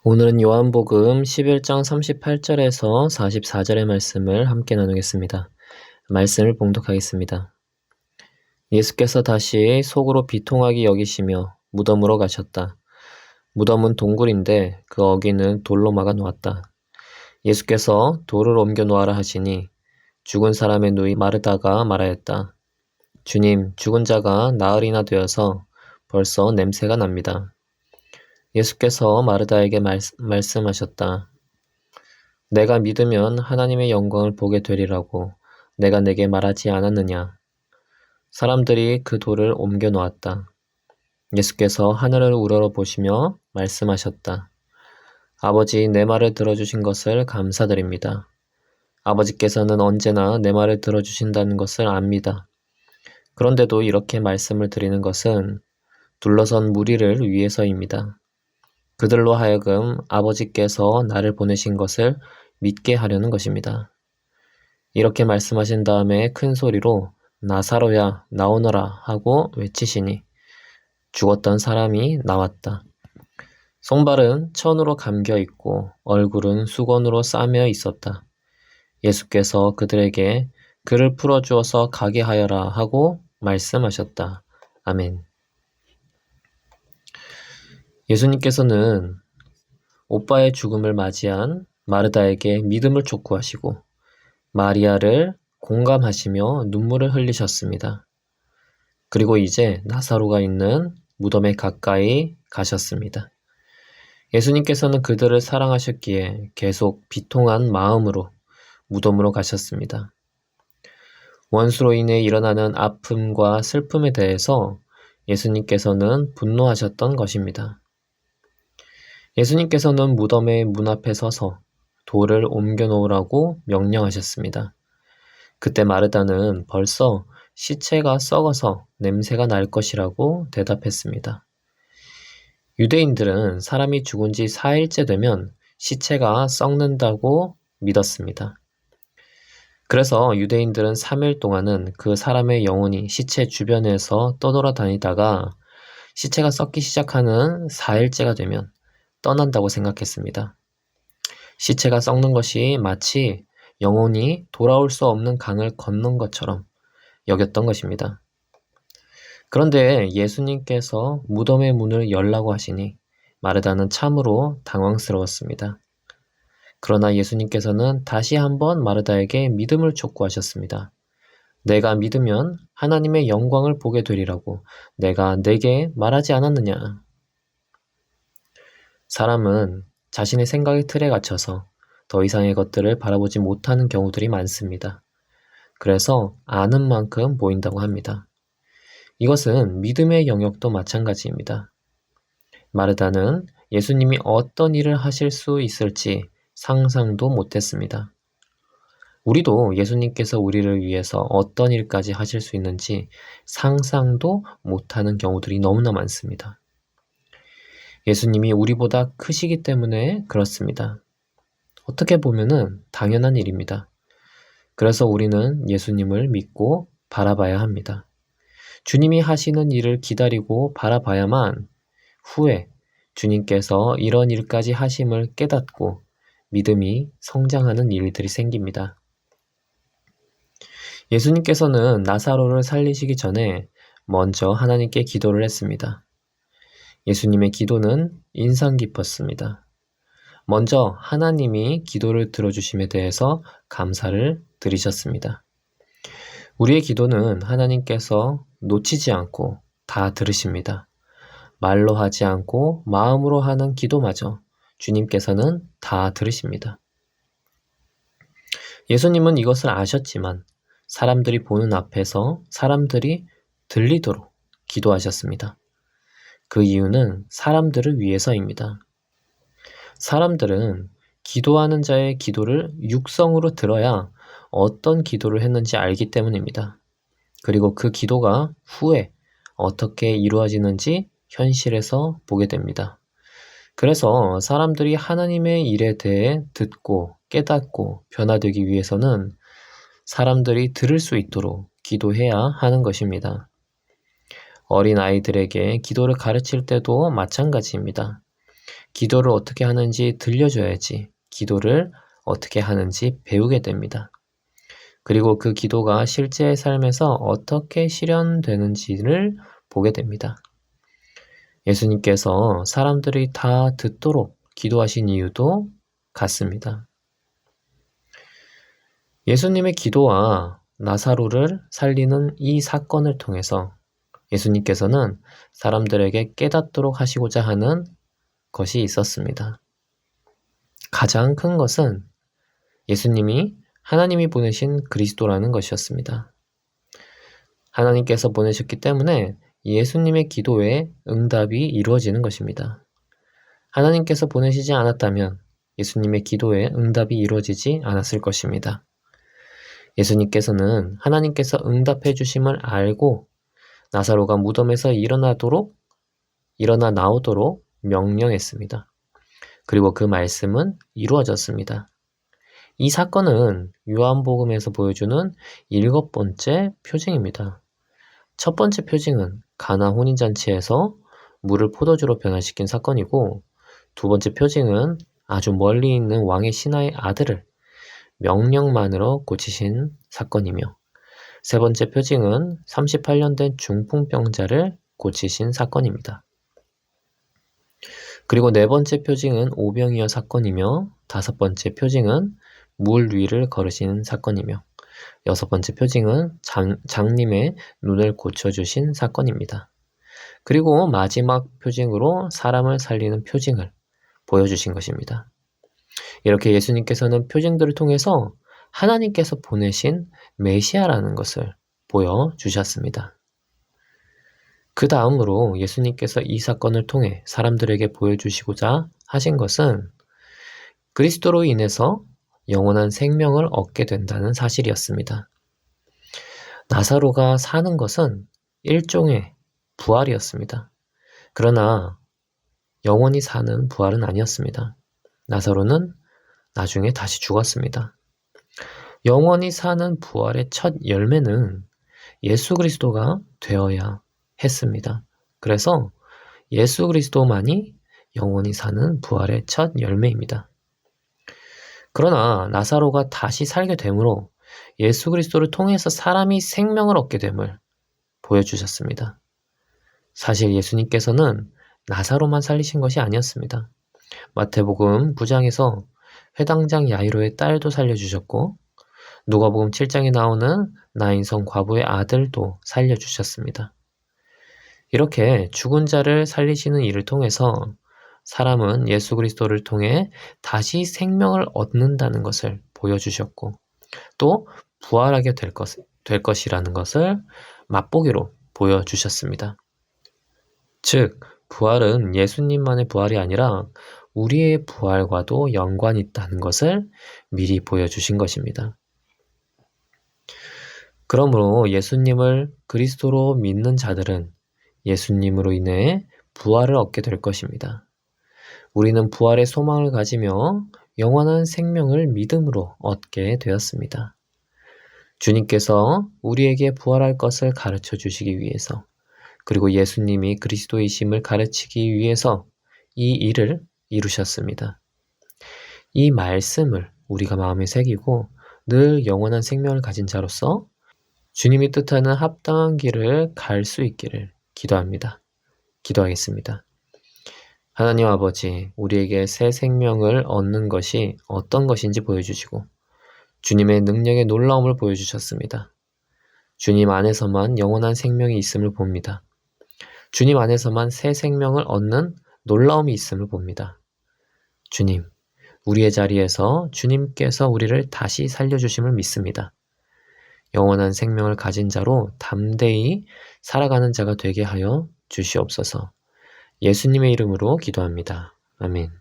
오늘은 요한복음 11장 38절에서 44절의 말씀을 함께 나누겠습니다. 말씀을 봉독하겠습니다. 예수께서 다시 속으로 비통하게 여기시며 무덤으로 가셨다. 무덤은 동굴인데 그 어귀는 돌로 막아 놓았다. 예수께서 돌을 옮겨 놓아라 하시니 죽은 사람의 누이 마르다가 말하였다. 주님, 죽은 자가 나흘이나 되어서 벌써 냄새가 납니다. 예수께서 마르다에게 말씀하셨다. 내가 믿으면 하나님의 영광을 보게 되리라고 내가 내게 말하지 않았느냐. 사람들이 그 돌을 옮겨 놓았다. 예수께서 하늘을 우러러보시며 말씀하셨다. 아버지, 내 말을 들어주신 것을 감사드립니다. 아버지께서는 언제나 내 말을 들어주신다는 것을 압니다. 그런데도 이렇게 말씀을 드리는 것은 둘러선 무리를 위해서입니다. 그들로 하여금 아버지께서 나를 보내신 것을 믿게 하려는 것입니다. 이렇게 말씀하신 다음에 큰 소리로 나사로야 나오너라 하고 외치시니 죽었던 사람이 나왔다. 손발은 천으로 감겨 있고 얼굴은 수건으로 싸매 있었다. 예수께서 그들에게 그를 풀어주어서 가게 하여라 하고 말씀하셨다. 아멘. 예수님께서는 오빠의 죽음을 맞이한 마르다에게 믿음을 촉구하시고 마리아를 공감하시며 눈물을 흘리셨습니다. 그리고 이제 나사로가 있는 무덤에 가까이 가셨습니다. 예수님께서는 그들을 사랑하셨기에 계속 비통한 마음으로 무덤으로 가셨습니다. 원수로 인해 일어나는 아픔과 슬픔에 대해서 예수님께서는 분노하셨던 것입니다. 예수님께서는 무덤의 문 앞에 서서 돌을 옮겨 놓으라고 명령하셨습니다. 그때 마르다는 벌써 시체가 썩어서 냄새가 날 것이라고 대답했습니다. 유대인들은 사람이 죽은 지 4일째 되면 시체가 썩는다고 믿었습니다. 그래서 유대인들은 3일 동안은 그 사람의 영혼이 시체 주변에서 떠돌아다니다가 시체가 썩기 시작하는 4일째가 되면 떠난다고 생각했습니다. 시체가 썩는 것이 마치 영혼이 돌아올 수 없는 강을 건넌 것처럼 여겼던 것입니다. 그런데 예수님께서 무덤의 문을 열라고 하시니 마르다는 참으로 당황스러웠습니다. 그러나 예수님께서는 다시 한번 마르다에게 믿음을 촉구하셨습니다. 내가 믿으면 하나님의 영광을 보게 되리라고 내가 내게 말하지 않았느냐. 사람은 자신의 생각의 틀에 갇혀서 더 이상의 것들을 바라보지 못하는 경우들이 많습니다. 그래서 아는 만큼 보인다고 합니다. 이것은 믿음의 영역도 마찬가지입니다. 마르다는 예수님이 어떤 일을 하실 수 있을지 상상도 못했습니다. 우리도 예수님께서 우리를 위해서 어떤 일까지 하실 수 있는지 상상도 못하는 경우들이 너무나 많습니다. 예수님이 우리보다 크시기 때문에 그렇습니다. 어떻게 보면은 당연한 일입니다. 그래서 우리는 예수님을 믿고 바라봐야 합니다. 주님이 하시는 일을 기다리고 바라봐야만 후에 주님께서 이런 일까지 하심을 깨닫고 믿음이 성장하는 일들이 생깁니다. 예수님께서는 나사로를 살리시기 전에 먼저 하나님께 기도를 했습니다. 예수님의 기도는 인상 깊었습니다. 먼저 하나님이 기도를 들어주심에 대해서 감사를 드리셨습니다. 우리의 기도는 하나님께서 놓치지 않고 다 들으십니다. 말로 하지 않고 마음으로 하는 기도마저 주님께서는 다 들으십니다. 예수님은 이것을 아셨지만 사람들이 보는 앞에서 사람들이 들리도록 기도하셨습니다. 그 이유는 사람들을 위해서입니다. 사람들은 기도하는 자의 기도를 육성으로 들어야 어떤 기도를 했는지 알기 때문입니다. 그리고 그 기도가 후에 어떻게 이루어지는지 현실에서 보게 됩니다. 그래서 사람들이 하나님의 일에 대해 듣고 깨닫고 변화되기 위해서는 사람들이 들을 수 있도록 기도해야 하는 것입니다. 어린 아이들에게 기도를 가르칠 때도 마찬가지입니다. 기도를 어떻게 하는지 들려줘야지 기도를 어떻게 하는지 배우게 됩니다. 그리고 그 기도가 실제 삶에서 어떻게 실현되는지를 보게 됩니다. 예수님께서 사람들이 다 듣도록 기도하신 이유도 같습니다. 예수님의 기도와 나사로를 살리는 이 사건을 통해서 예수님께서는 사람들에게 깨닫도록 하시고자 하는 것이 있었습니다. 가장 큰 것은 예수님이 하나님이 보내신 그리스도라는 것이었습니다. 하나님께서 보내셨기 때문에 예수님의 기도에 응답이 이루어지는 것입니다. 하나님께서 보내시지 않았다면 예수님의 기도에 응답이 이루어지지 않았을 것입니다. 예수님께서는 하나님께서 응답해 주심을 알고 나사로가 무덤에서 일어나 나오도록 명령했습니다. 그리고 그 말씀은 이루어졌습니다. 이 사건은 요한복음에서 보여주는 7번째 표징입니다. 첫 번째 표징은 가나 혼인잔치에서 물을 포도주로 변화시킨 사건이고, 두 번째 표징은 아주 멀리 있는 왕의 신하의 아들을 명령만으로 고치신 사건이며, 세 번째 표징은 38년 된 중풍병자를 고치신 사건입니다. 그리고 네 번째 표징은 오병이어 사건이며, 다섯 번째 표징은 물 위를 걸으신 사건이며, 여섯 번째 표징은 장님의 눈을 고쳐주신 사건입니다. 그리고 마지막 표징으로 사람을 살리는 표징을 보여주신 것입니다. 이렇게 예수님께서는 표징들을 통해서 하나님께서 보내신 메시아라는 것을 보여주셨습니다. 그 다음으로 예수님께서 이 사건을 통해 사람들에게 보여주시고자 하신 것은 그리스도로 인해서 영원한 생명을 얻게 된다는 사실이었습니다. 나사로가 사는 것은 일종의 부활이었습니다. 그러나 영원히 사는 부활은 아니었습니다. 나사로는 나중에 다시 죽었습니다. 영원히 사는 부활의 첫 열매는 예수 그리스도가 되어야 했습니다. 그래서 예수 그리스도만이 영원히 사는 부활의 첫 열매입니다. 그러나 나사로가 다시 살게 되므로 예수 그리스도를 통해서 사람이 생명을 얻게 됨을 보여주셨습니다. 사실 예수님께서는 나사로만 살리신 것이 아니었습니다. 마태복음 9장에서 회당장 야이로의 딸도 살려주셨고, 누가복음 7장에 나오는 나인성 과부의 아들도 살려주셨습니다. 이렇게 죽은 자를 살리시는 일을 통해서 사람은 예수 그리스도를 통해 다시 생명을 얻는다는 것을 보여주셨고, 또 부활하게 될 것이라는 것을 맛보기로 보여주셨습니다. 즉, 부활은 예수님만의 부활이 아니라 우리의 부활과도 연관이 있다는 것을 미리 보여주신 것입니다. 그러므로 예수님을 그리스도로 믿는 자들은 예수님으로 인해 부활을 얻게 될 것입니다. 우리는 부활의 소망을 가지며 영원한 생명을 믿음으로 얻게 되었습니다. 주님께서 우리에게 부활할 것을 가르쳐 주시기 위해서, 그리고 예수님이 그리스도이심을 가르치기 위해서 이 일을 이루셨습니다. 이 말씀을 우리가 마음에 새기고 늘 영원한 생명을 가진 자로서 주님이 뜻하는 합당한 길을 갈 수 있기를 기도합니다. 기도하겠습니다. 하나님 아버지, 우리에게 새 생명을 얻는 것이 어떤 것인지 보여주시고 주님의 능력의 놀라움을 보여주셨습니다. 주님 안에서만 영원한 생명이 있음을 봅니다. 주님 안에서만 새 생명을 얻는 놀라움이 있음을 봅니다. 주님, 우리의 자리에서 주님께서 우리를 다시 살려주심을 믿습니다. 영원한 생명을 가진 자로 담대히 살아가는 자가 되게 하여 주시옵소서. 예수님의 이름으로 기도합니다. 아멘.